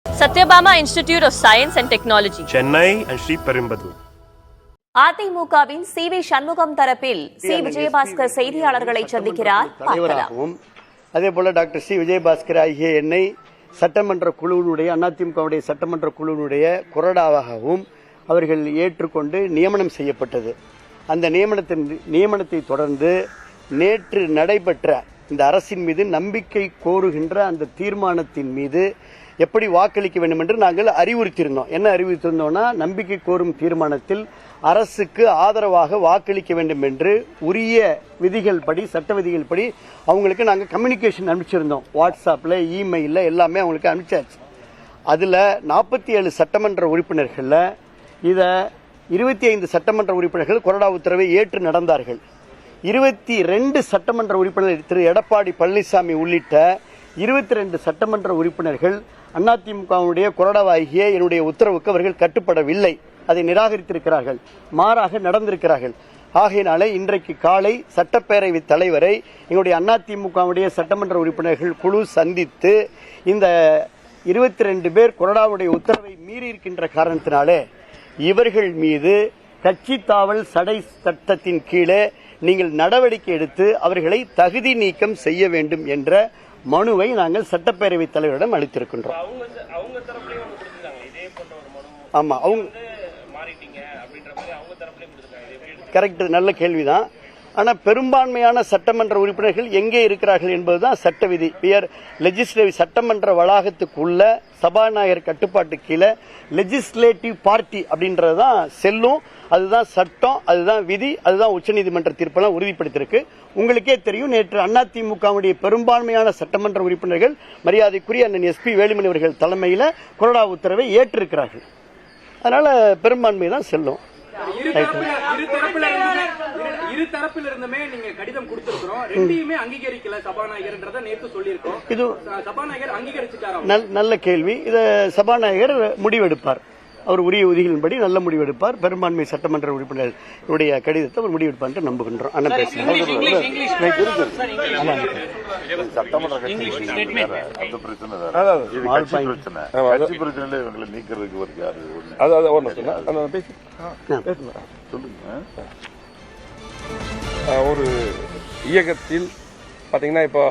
Satyabama Institute of Science and Technology, Chennai and Sri Perumbudur. அதிமுகவின் CV. Shanmugam தரப்பில் C. Vijayabaskar செய்தியாளர்களை சந்திக்கிறார். தலைவராகவும் அதேபோல டாக்டர் சி. விஜயபாஸ்கர் ஆகிய என்னை சட்டமன்ற குழுவினுடைய அதிமுகவுடைய சட்டமன்ற குழுவினுடைய கொறடாவாகவும் அவர்கள் ஏற்றுக்கொண்டு நியமனம் செய்யப்பட்டது. அந்த நியமனத்தை தொடர்ந்து நேற்று நடைபெற்ற இந்த அரசின் மீது நம்பிக்கை கோருகின்ற அந்த தீர்மானத்தின் மீது எப்படி வாக்களிக்க வேண்டும் என்று நாங்கள் அறிவுறுத்தியிருந்தோம். என்ன அறிவுறுத்தியிருந்தோம்னா, நம்பிக்கை கோரும் தீர்மானத்தில் அரசுக்கு ஆதரவாக வாக்களிக்க வேண்டும் என்று உரிய விதிகள் படி, சட்ட விதிகள் படி அவங்களுக்கு நாங்கள் கம்யூனிகேஷன் அனுப்பிச்சிருந்தோம். வாட்ஸ்அப்பில், இமெயிலில் எல்லாமே அவங்களுக்கு அனுப்பிச்சாச்சு. அதில் 47 சட்டமன்ற உறுப்பினர்களில் இதை 25 சட்டமன்ற உறுப்பினர்கள் கொறடா உத்தரவை ஏற்று நடந்தார்கள். 22 சட்டமன்ற உறுப்பினர்கள் திரு எடப்பாடி பழனிசாமி உள்ளிட்ட 22 சட்டமன்ற உறுப்பினர்கள் அதிமுகவுடைய கொறடாவாகிய என்னுடைய உத்தரவுக்கு அவர்கள் கட்டுப்படவில்லை. அதை நிராகரித்திருக்கிறார்கள், மாறாக நடந்திருக்கிறார்கள். ஆகையினாலே இன்றைக்கு காலை சட்டப்பேரவை தலைவரை எங்களுடைய அதிமுகவுடைய சட்டமன்ற உறுப்பினர்கள் குழு சந்தித்து இந்த 22 பேர் கொறடாவுடைய உத்தரவை மீறி இருக்கின்ற காரணத்தினாலே இவர்கள் மீது கட்சி தாவல் சடை சட்டத்தின் கீழே நீங்கள் நடவடிக்கை எடுத்து அவர்களை தகுதி நீக்கம் செய்ய வேண்டும் என்ற மனுவை நாங்கள் சட்டப்பேரவை தலைவரிடம் அளித்திருக்கின்றோம். ஆமா, அவங்க கரெக்ட், நல்ல கேள்விதான். ஆனா பெரும்பான்மையான சட்டமன்ற உறுப்பினர்கள் எங்கே இருக்கிறார்கள் என்பதுதான் சட்ட விதி. லெஜிஸ்லேட்டிவ் சட்டமன்ற வளாகத்துக்குள்ள சபாநாயகர் கட்டுப்பாட்டு கீழே லெஜிஸ்லேட்டிவ் பார்ட்டி அப்படின்றதுதான் செல்லும். அதுதான் சட்டம், அதுதான் விதி, அதுதான் உச்சநீதிமன்ற தீர்ப்பெல்லாம் உறுதிப்படுத்தியிருக்கு. உங்களுக்கே தெரியும், நேற்று அதிமுகவுடைய பெரும்பான்மையான சட்டமன்ற உறுப்பினர்கள் மரியாதைக்குரிய அண்ணன் எஸ்.பி. வேலுமணி அவர்கள் தலைமையில் கொறடா உத்தரவை ஏற்றிருக்கிறார்கள். அதனால பெரும்பான்மை தான் செல்லும். இரு தரப்பில் இருந்துமே நீங்க கடிதம் கொடுத்திருக்கிறோம், ரெண்டையுமே அங்கீகரிக்கல சபாநாயகர்ன்றத நேத்து சொல்லியிருக்கோம். இது சபாநாயகர் அங்கீகரிச்சுட்டாரா? நல்ல கேள்வி. இத சபாநாயகர் முடிவெடுப்பார். அவர் உரிய விதிகளின்படி நல்ல முடிவெடுப்பார். பெரும்பான்மை சட்டமன்ற உறுப்பினர்களுடைய கடிதத்தை அவர் முடிவெடுப்பார் என்று நம்புகின்றோம். அண்ணன் பேசுகிறேன். ஒரு இயக்கத்தில் பாத்தீங்கன்னா இப்போ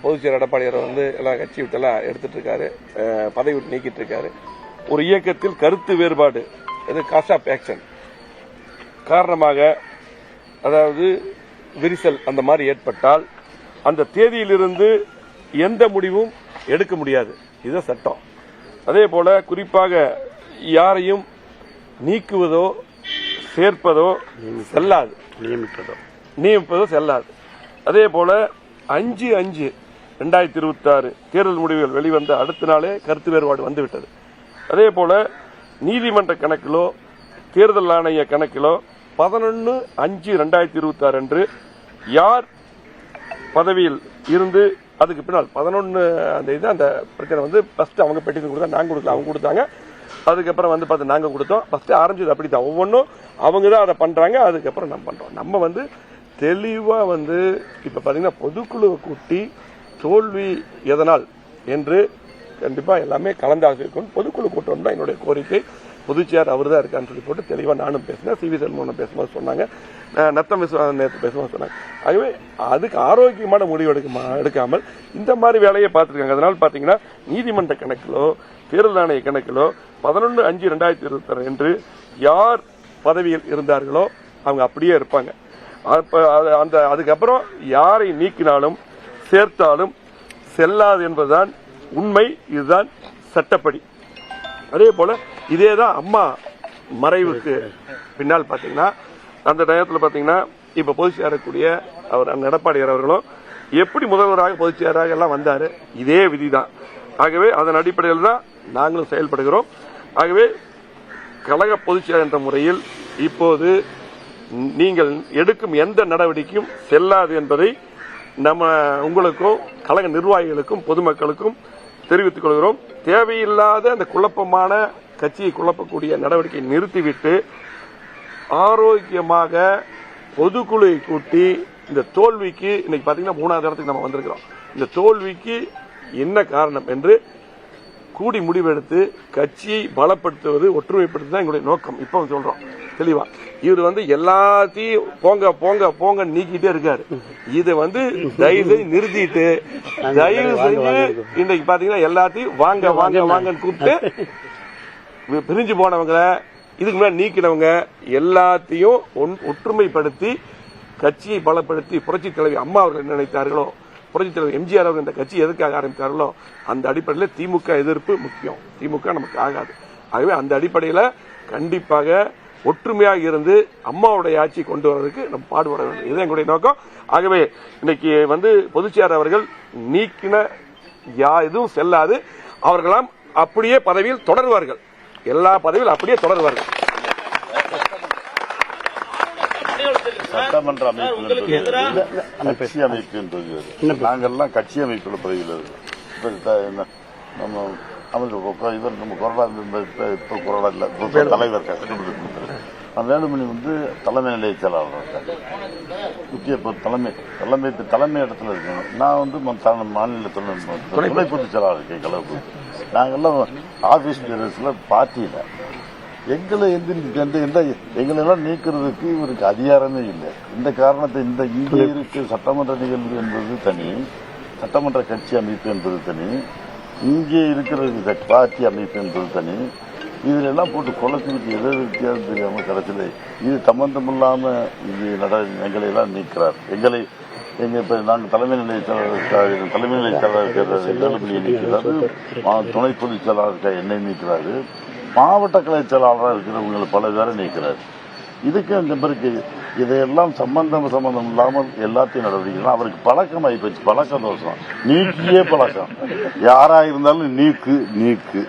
பொதுச்செயலர் எடப்பாடியார் எல்லாம் கட்சி விட்டெல்லாம் எடுத்துட்டு இருக்காரு, பதவி விட்டு நீக்கிட்டு இருக்காரு. ஒரு இயக்கத்தில் கருத்து வேறுபாடு, காஸ்ட் ஆஃப் ஆக்ஷன் காரணமாக, அதாவது விரிசல் அந்த மாதிரி ஏற்பட்டால் அந்த தேதியிலிருந்து எந்த முடிவும் எடுக்க முடியாது. இதுதான் சட்டம். அதே போல குறிப்பாக யாரையும் நீக்குவதோ சேர்ப்பதோ செல்லாது, நியமிப்பதோ செல்லாது. அதே போல 5/5/2026 தேர்தல் முடிவுகள் வெளிவந்த அடுத்த நாளே கருத்து வேறுபாடு வந்துவிட்டது. அதே போல நீதிமன்ற கணக்கிலோ தேர்தல் ஆணைய கணக்கிலோ 11/5/2026 அன்று யார் பதவியில் இருந்து அதுக்கு பின்னால் 11 அந்த பிரச்சனை ஃபர்ஸ்ட் அவங்க பெட்டிஷன் கொடுத்தா, நாங்க கொடுக்கல, அவங்க கொடுத்தாங்க. அதுக்கப்புறம் பார்த்து நாங்க கொடுத்தோம். ஃபர்ஸ்ட் ஆரம்பிச்சது அப்படித்தான். ஒவ்வொன்றும் அவங்க தான் அதை பண்றாங்க, அதுக்கப்புறம் நம்ம பண்றோம். நம்ம தெளிவா இப்ப பாத்தீங்கன்னா பொதுக்குழுவை கூட்டி தோல்வி எதனால் என்று கண்டிப்பா எல்லாமே கலந்து ஆகிருக்கும். பொதுக்குழு கூட்டம் தான் என்னுடைய கோரிக்கை. பொதுச்செயலர் அவர் தான் இருக்கான்னு சொல்லி போட்டு தெளிவா நானும் பேசினேன். சி.வி. சண்முகம் பேசும்போது சொன்னாங்க, நத்தம் விஸ்வநாதன் நேற்று பேசும்போது சொன்னாங்க. ஆகவே அதுக்கு ஆரோக்கியமான முடிவு எடுக்காமல் இந்த மாதிரி வேலையை பார்த்துருக்காங்க. அதனால பாத்தீங்கன்னா நீதிமன்ற கணக்கிலோ தேர்தல் ஆணைய கணக்கிலோ 11/5/2026 என்று யார் பதவியில் இருந்தார்களோ அவங்க அப்படியே இருப்பாங்க. அதுக்கப்புறம் யாரை நீக்கினாலும் சேர்த்தாலும் செல்லாது என்பதுதான் உண்மை. இதுதான் சட்டப்படி. அதே போல இதேதான் அம்மா மறைவுக்கு பின்னால் பாத்தீங்கன்னா அந்த டயத்தில் பாத்தீங்கன்னா இப்ப பொதுச் சேரக்கூடிய அவர் எடப்பாடியார் அவர்களும் எப்படி முதல்வராக பொதுச் செயலராக எல்லாம் வந்தாரு, இதே விதிதான். ஆகவே அதன் அடிப்படையில் தான் நாங்களும் செயல்படுகிறோம். ஆகவே கழக பொதுச் செயலர் என்ற முறையில் இப்போது நீங்கள் எடுக்கும் எந்த நடவடிக்கையும் செல்லாது என்பதை நம்ம உங்களுக்கும் கழக நிர்வாகிகளுக்கும் பொதுமக்களுக்கும் தெரிவித்துக் கொள்கிறோம். தேவையில்லாத அந்த குழப்பமான கட்சியை குழப்பக்கூடிய நடவடிக்கையை நிறுத்திவிட்டு ஆரோக்கியமாக பொதுக்குழுவை கூட்டி இந்த தோல்விக்கு இன்னைக்கு பாத்தீங்கன்னா 3வது இடத்துக்கு நம்ம வந்திருக்கிறோம். இந்த தோல்விக்கு என்ன காரணம் என்று கூடி முடிவெடுத்து கட்சியை பலப்படுத்துவது, ஒற்றுமைப்படுத்துவது தான் எங்களுடைய நோக்கம். இப்ப சொல்றோம் தெளிவா. இவர் எல்லாத்தையும் போங்க போங்க போங்க நீக்கிட்டே இருக்காரு. இதை தயவு செஞ்சு நிறுத்திட்டு, தயவு செஞ்சு இன்னைக்கு பாத்தீங்கன்னா எல்லாத்தையும் வாங்க வாங்க வாங்கன்னு கூப்பிட்டு பிரிஞ்சு போனவங்க, இதுக்கு முன்னாடி நீக்கினவங்க எல்லாத்தையும் ஒற்றுமைப்படுத்தி கட்சியை பலப்படுத்தி புரட்சித் தலைவி அம்மா அவர்கள் என்ன நினைத்தார்களோ, புரட்சித் தலைவர் எம்ஜிஆர் அவர்கள் இந்த கட்சி எதுக்காக ஆரம்பித்தார்களோ அந்த அடிப்படையில் திமுக எதிர்ப்பு முக்கியம். திமுக நமக்கு ஆகாது. ஆகவே அந்த அடிப்படையில் கண்டிப்பாக ஒற்றுமையாக இருந்து அம்மாவுடைய ஆட்சி கொண்டு வருவதற்கு நம்ம பாடுபட வேண்டும். இதுதான் எங்களுடைய நோக்கம். ஆகவே இன்னைக்கு பொதுச்செயலாளர் அவர்கள் நீக்கின எதுவும் செல்லாது. அவர்களாம் அப்படியே பதவியில் தொடர்வார்கள். எல்லா பதவியில் அப்படியே தொடர்வார்கள். சட்டமன்ற அமைப்பு கட்சி அமைப்பு என்பது நாங்கள்லாம் கட்சி அமைப்புல பதவியில் இருக்கோம். நம்ம இவர் நம்ம கொரோனா இப்ப கொரோனா இல்ல தலைவர் வேலுமணி தலைமை நிலைய செயலாளர் இருக்காங்க. முக்கிய தலைமை இடத்துல இருக்கணும். நான் மாநில துணை பொதுச் செயலாளர் இருக்கேன். கலவு நாங்கெல்லாம் ஆபீஸ் பேரஸ்ல பார்ட்டியில எங்களெல்லாம் நீக்கிறதுக்கு இவருக்கு அதிகாரமே இல்லை. இந்த காரணத்தை இங்கே இருக்க சட்டமன்ற நிகழ்வு என்பது தனி, சட்டமன்ற கட்சி அமைப்பு என்பது தனி, இங்கே இருக்கிற பார்ட்டி அமைப்பு என்பது தனி. இதுல எல்லாம் போட்டு குளத்துக்கு எது வித்தியாசம் தெரியாம கடைசியில இது சம்பந்தமில்லாம இது எங்களை எல்லாம் நீக்கிறார். நாங்க தலைமை நிலைய செயலாளர் நீக்கிறாரு, துணை பொதுச் செயலாளர் என்னை நீக்கிறாரு, மாவட்ட கலை செயலாளராக இருக்கிறவங்களை பல பேரை நீக்கிறாரு. இதுக்கு அந்த பிறகு இதையெல்லாம் சம்பந்தம் இல்லாமல் எல்லாத்தையும் நடவடிக்கை அவருக்கு பழக்கம் ஆகிப்போச்சு. பழக்க தோஷம், நீக்கியே பழக்கம். யாரா இருந்தாலும் நீக்கு நீக்கு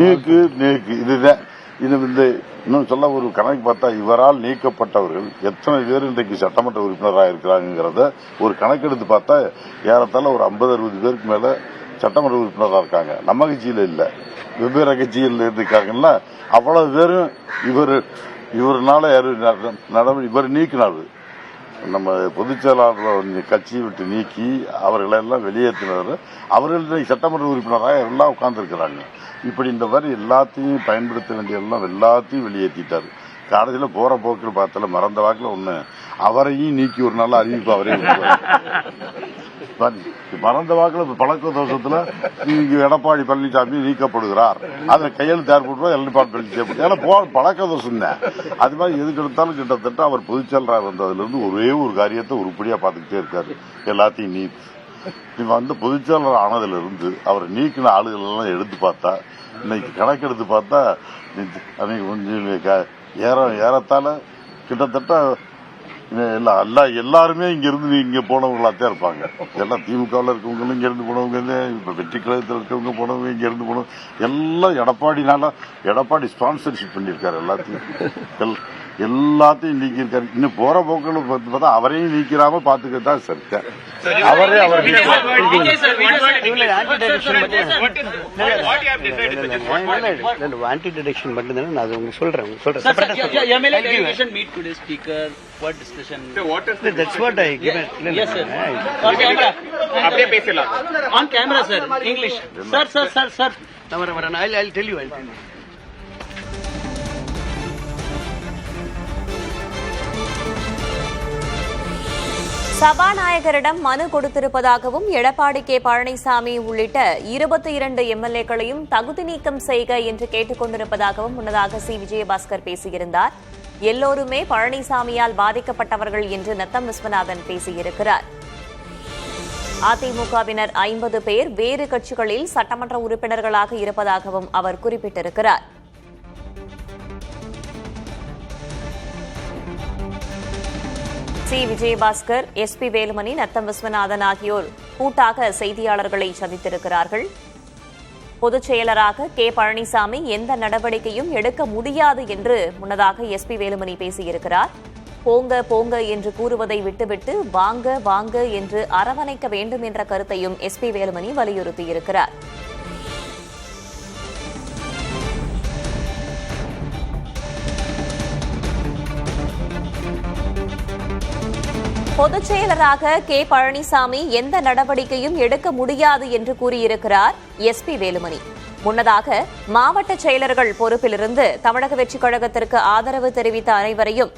நீக்கு நீக்கு இதுதான். இன்னும் சொல்ல ஒரு கணக்கு பார்த்தா இவரால் நீக்கப்பட்டவர்கள் எத்தனை பேர் இன்றைக்கு சட்டமன்ற உறுப்பினராக இருக்கிறாங்கிறத ஒரு கணக்கெடுத்து பார்த்தா ஏறத்தாழ ஒரு 50-60 பேருக்கு மேல சட்டமன்ற உறுப்பினராக இருக்காங்க. நம்ம கட்சியில இல்ல, வெவ்வேறு கட்சியில் இருக்காங்கன்னா அவ்வளவு பேரும் இவருனால இவர் நீக்கினார். நம்ம பொதுச் செயலாளர் கட்சியை விட்டு நீக்கி அவர்களெல்லாம் வெளியேற்றினார். அவர்கள் சட்டமன்ற உறுப்பினராக எல்லாம் உட்கார்ந்து இருக்கிறாங்க. இப்படி இந்த மாதிரி எல்லாத்தையும் பயன்படுத்த வேண்டிய எல்லாத்தையும் வெளியேற்றிட்டாரு. கடைசியில் போற போக்கில் பார்த்தால மறந்த வாக்கில் ஒண்ணு அவரையும் நீக்கி ஒரு நாள் அறிவிப்பு அவரே மறந்த வாக்கில் பழக்க தோஷத்துல எடப்பாடி பழனிசாமி நீக்கப்படுகிறார். அதை கையெழுத்து ஏற்படுறோம் எடப்பாடி பழனிசாமி ஏன்னா பழக்க தோஷம் தான். அது மாதிரி எதுக்கு எடுத்தாலும் கிட்டத்தட்ட அவர் பொதுச் செயலராக வந்ததுல இருந்து ஒரே ஒரு காரியத்தை உருப்படியா பார்த்துக்கிட்டே இருக்காரு. எல்லாத்தையும் பொதுச் செயலர் ஆனதுல இருந்து அவர் நீக்கின ஆளுகள் எல்லாம் எடுத்து பார்த்தா இன்னைக்கு கணக்கெடுத்து பார்த்தா ஏறத்தாழ கிட்டத்தட்ட எல்லாருமே இங்க இருந்து இங்க போனவங்களாத்தான் இருப்பாங்க. எல்லாம் திமுகவில் இருக்கவங்களும் இங்க இருந்து போனவங்க, இப்ப வெற்றி கழகத்தில் இருக்கவங்க போனவங்க இங்க இருந்து போனவங்க எல்லாம் எடப்பாடி ஸ்பான்சர்ஷிப் பண்ணிருக்காரு. எல்லாத்தையும் நீக்கி இருக்காரு. இன்னும் போற போக்கள் பார்த்தா அவரையும் நீக்கிறாம பாத்துக்கிட்டா சரிதான். அவரே ஆன்டி டிடெக்ஷன் மட்டும்தானே நான் உங்களுக்கு சொல்றேன். That's what I given. Yes, sir. அப்படியே பேசலாம். On camera, sir. English. Sir. I'll tell you. சபாநாயகரிடம் மனு கொடுத்திருப்பதாகவும் எடப்பாடி கே பழனிசாமி உள்ளிட்ட 22 எம்எல்ஏக்களையும் தகுதி நீக்கம் செய்க என்று கேட்டுக் கொண்டிருப்பதாகவும் முன்னதாக சி விஜயபாஸ்கர் பேசியிருந்தார். எல்லோருமே பழனிசாமியால் பாதிக்கப்பட்டவர்கள் என்று நத்தம் விஸ்வநாதன் பேசியிருக்கிறார். அதிமுகவினர் 50 பேர் வேறு கட்சிகளில் சட்டமன்ற உறுப்பினர்களாக இருப்பதாகவும் அவர் குறிப்பிட்டிருக்கிறார். சி விஜயபாஸ்கர், எஸ்பி வேலுமணி, நத்தம் விஸ்வநாதன் ஆகியோர் கூட்டாக செய்தியாளர்களை சந்தித்திருக்கிறார்கள். பொதுச் செயலராக கே பழனிசாமி எந்த நடவடிக்கையும் எடுக்க முடியாது என்று முன்னதாக எஸ்பி வேலுமணி பேசியிருக்கிறார். போங்க போங்க என்று கூறுவதை விட்டுவிட்டு வாங்க வாங்க என்று அரவணைக்க வேண்டும் என்ற கருத்தையும் எஸ்பி வேலுமணி வலியுறுத்தியிருக்கிறார். பொதுச் செயலராக கே பழனிசாமி எந்த நடவடிக்கையும் எடுக்க முடியாது என்று கூறியிருக்கிறார் எஸ்பி வேலுமணி. முன்னதாக மாவட்ட செயலர்கள் பொறுப்பிலிருந்து தமிழக வெற்றிக் கழகத்திற்கு ஆதரவு தெரிவித்த அனைவரையும்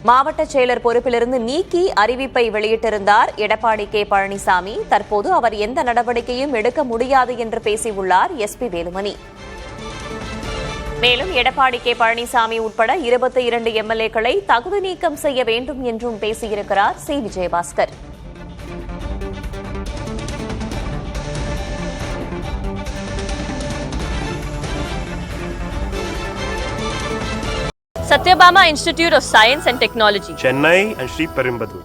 மாவட்ட செயலர் பொறுப்பிலிருந்து நீக்கி அறிவிப்பை வெளியிட்டிருந்தார் எடப்பாடி கே பழனிசாமி. தற்போது அவர் எந்த நடவடிக்கையும் எடுக்க முடியாது என்று பேசியுள்ளார் எஸ்பி வேலுமணி. மேலும் எடப்பாடி கே பழனிசாமி உட்பட 22 எம்எல்ஏக்களை தகுதி நீக்கம் செய்ய வேண்டும் என்றும் பேசியிருக்கிறார் C Vijayabaskar. Satyabama Institute of Science and Technology. Chennai and Sri Perumbadur.